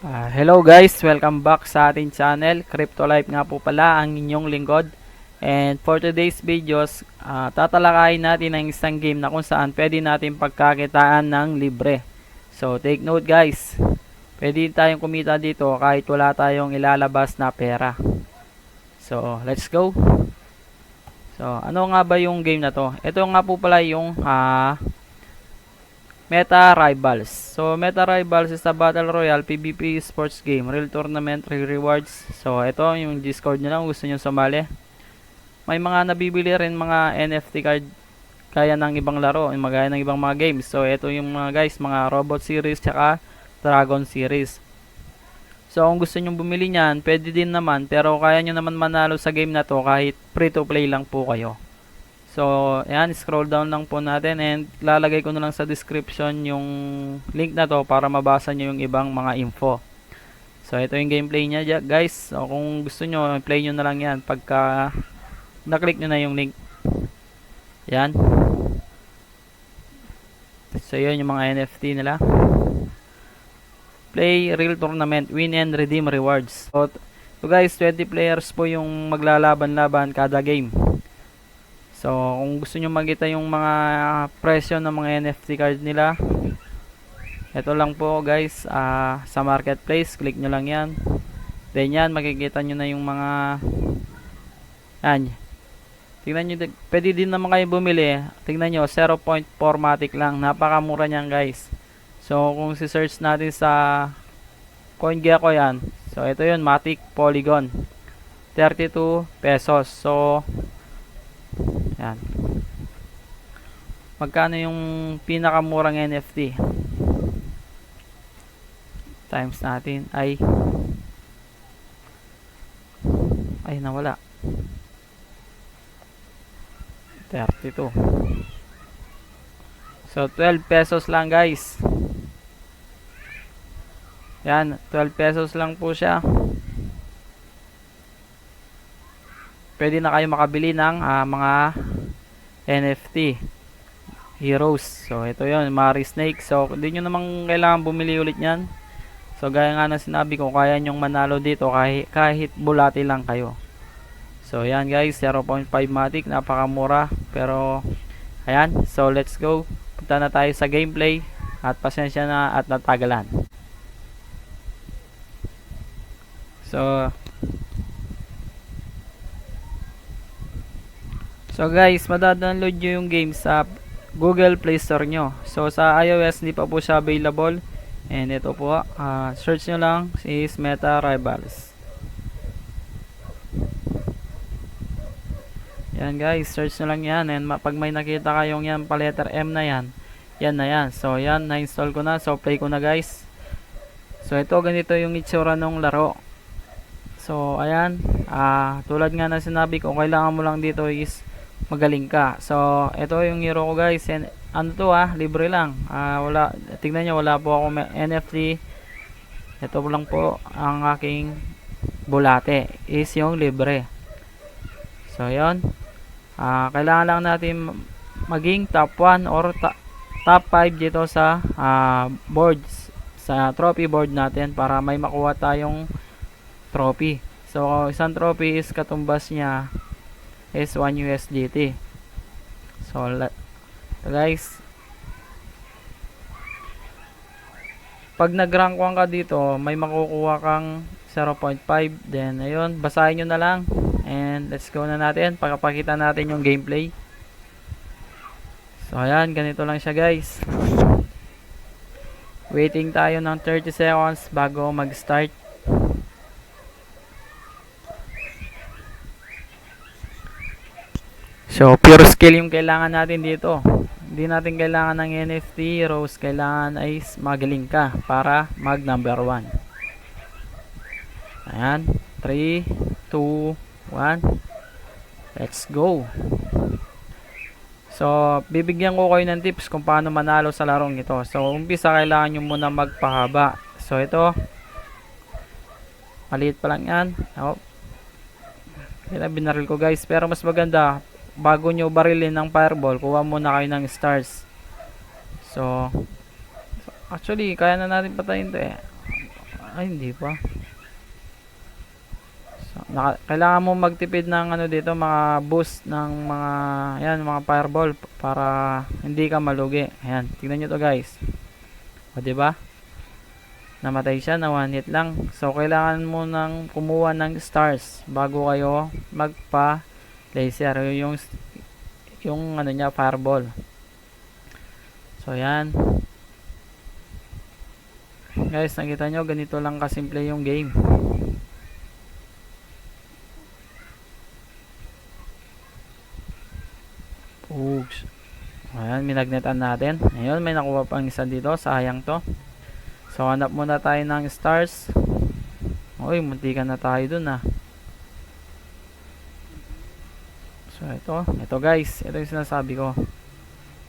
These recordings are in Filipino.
Hello guys, welcome back sa ating channel. Crypto Life nga po pala ang inyong lingkod. And for today's videos, tatalakayin natin ang isang game na kung saan pwede natin pagkakitaan ng libre. So take note guys, pwede tayong kumita dito kahit wala tayong ilalabas na pera. So let's go. So ano nga ba yung game na to? Ito nga po pala yung Meta Rivals. So, Meta Rivals is a Battle Royale PvP sports game. Real tournament, real rewards. So, ito yung Discord nyo lang. Gusto nyo sumali. May mga nabibili rin mga NFT card kaya ng ibang laro. Magaya ng ibang mga games. So, ito yung mga guys, mga Robot Series tsaka Dragon Series. So, kung gusto nyo bumili nyan, pwede din naman. Pero kaya nyo naman manalo sa game na to kahit free to play lang po kayo. So, ayan, scroll down lang po natin and lalagay ko na lang sa description yung link na to para mabasa nyo yung ibang mga info. So, ito yung gameplay niya guys. So, kung gusto nyo, play nyo na lang yan pagka na-click nyo na yung link. Yan. So, yun yung mga NFT nila. Play real tournament, win and redeem rewards. So guys, 20 players po yung maglalaban-laban kada game. So, kung gusto nyo makita yung mga presyo ng mga NFT card nila, ito lang po guys, sa marketplace, click nyo lang yan. Then yan, makikita nyo na yung mga, yan. Tingnan nyo, pwede din naman kayo bumili. Tingnan nyo, 0.4 matic lang, napakamura nyan guys. So, kung si-search natin sa CoinGecko yan, so ito yun, matic polygon, 32 pesos. So, yan. Magkano yung pinakamurang NFT? Times natin ay nawala. 32. So 12 pesos lang guys. Yan, 12 pesos lang po siya. Pwede na kayo makabili ng mga NFT heroes. So ito yon, Mari Snake. So hindi nyo namang kailangan bumili ulit yan. So gaya nga na sinabi ko, kaya nyong manalo dito kahit bulati lang kayo. So yan guys, 0.5 matic, napakamura. Pero ayan, so let's go. Punta na tayo sa gameplay. At pasensya na at natagalan. So guys, madadownload nyo yung game sa Google Play Store nyo. So sa iOS hindi pa po siya available. And ito po, search nyo lang is Meta Rivals. Yan guys, search nyo lang yan. And pag may nakita kayong yan pa letter M na yan, yan na yan. So yan, na-install ko na. So play ko na guys. So ito, ganito yung itsura ng laro. So ayan, tulad nga na sinabi ko, kailangan mo lang dito is magaling ka. So ito yung hero ko guys. And ano to, libre lang. Wala, tignan nyo, wala po ako NFT. Ito lang po ang aking bulate is yung libre. So yon, kailangan lang natin maging top 1 or top 5 dito sa boards, sa trophy board natin para may makuha tayong trophy. So isang trophy is katumbas niya is 1 USDT. So guys, pag nag-rank 1 ka dito, may makukuha kang 0.5. Then ayun, basahin nyo na lang. And let's go na natin, pagpapakita natin yung gameplay. So ayan, ganito lang siya guys. Waiting tayo ng 30 seconds bago mag-start. So pure skill yung kailangan natin dito. Hindi natin kailangan ng NFT heroes, kailangan ay magaling ka para mag number 1. Ayan, 3, 2, 1, let's go. So bibigyan ko kayo ng tips kung paano manalo sa larong ito. So umpisa, kailangan nyo muna magpahaba. So ito, maliit pa lang yan. Yan, binaril ko guys. Pero mas maganda, bago nyo barilin ng fireball, kuha muna kayo ng stars. So actually kaya na natin patayin to Ay, hindi pa. So, kailangan mo magtipid ng ano dito, mga boost ng mga, ayan, mga fireball para hindi ka malugi. Ayan, tingnan nyo to guys. O, diba? Namatay siya na 1 hit lang. So, kailangan mo nang kumuha ng stars bago kayo magpa laser. Yung ano niya, fireball. So, ayan. Guys, nakita nyo, ganito lang kasimple yung game. Oops. Ayan, minagnetan natin. Ayun, may nakuha pang isa dito. Sayang to. So, hanap muna tayo ng stars. Uy, muntikan na tayo dun ah. So, ito guys. Ito yung sinasabi ko.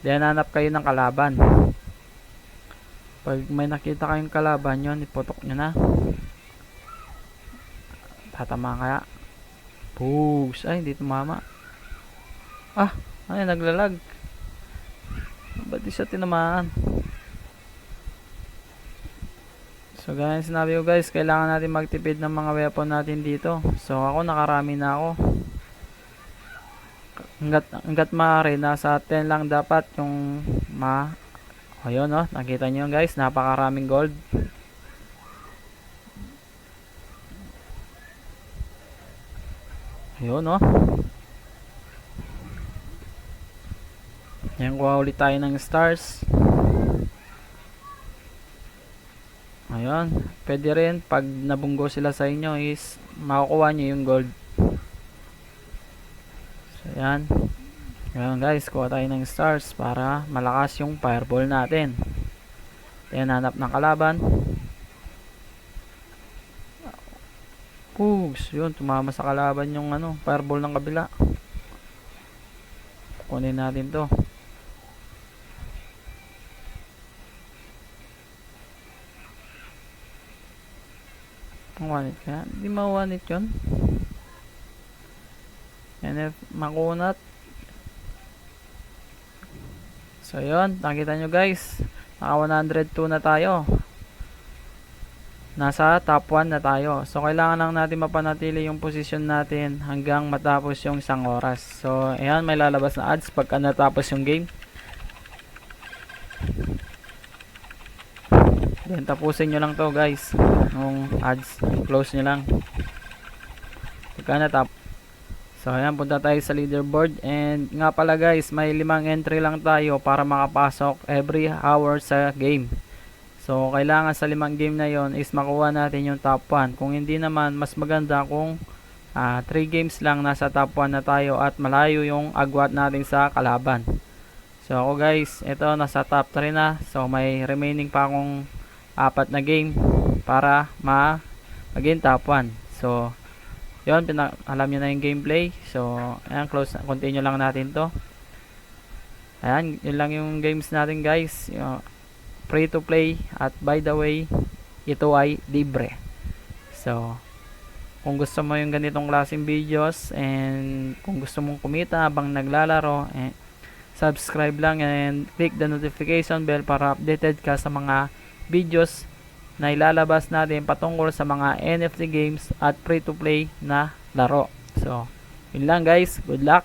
Then, hanap kayo ng kalaban. Pag may nakita kayong kalaban yun, iputok nyo na. Tatama kaya. Push. Ay, hindi tumama. Ah, ay, naglalag. Ba't di siya tinamaan? So guys, sinabi ko guys, kailangan natin magtipid ng mga weapon natin dito. So ako, nakarami na ako. Hanggat maaari, nasa 10 lang dapat yung ayun oh, nakita nyo guys, napakaraming gold. Ayun oh. Yan, kuha ulit tayo ng stars. Ayun, pwede rin pag nabunggo sila sa inyo is makukuha nyo yung gold. So yan. Ayun guys, kuha tayo ng stars para malakas yung fireball natin. Then hanap ng kalaban. Oops, yun, tumama sa kalaban yung ano, fireball ng kabila. Kunin natin to. One-hit kaya? Hindi ma-one-hit yun. NF makunat. So yun, nakita nyo guys, naka 102 na tayo. Nasa top 1 na tayo. So kailangan lang natin mapanatili yung position natin hanggang matapos yung 1 oras. So ayan, may lalabas na ads pagka natapos yung game. Then tapusin nyo lang to guys, yung ads, close nyo lang pagka natap. So ayan, punta tayo sa leaderboard. And nga pala guys, may 5 entry lang tayo para makapasok every hour sa game. So kailangan sa 5 game na yon is makuha natin yung top 1. Kung hindi naman, mas maganda kung 3 games lang nasa top 1 na tayo at malayo yung agwat natin sa kalaban. So ako guys, ito nasa top 3 na. So may remaining pa akong 4 na game para maging top 1. So yun, alam nyo na yung gameplay. So ayan, continue lang natin to. Ayan, yun lang yung games natin guys, free to play. At by the way, ito ay libre. So kung gusto mo yung ganitong klaseng videos and kung gusto mong kumita habang naglalaro, subscribe lang and click the notification bell para updated ka sa mga videos na ilalabas natin patungkol sa mga NFT games at free to play na laro. So yun lang guys, good luck.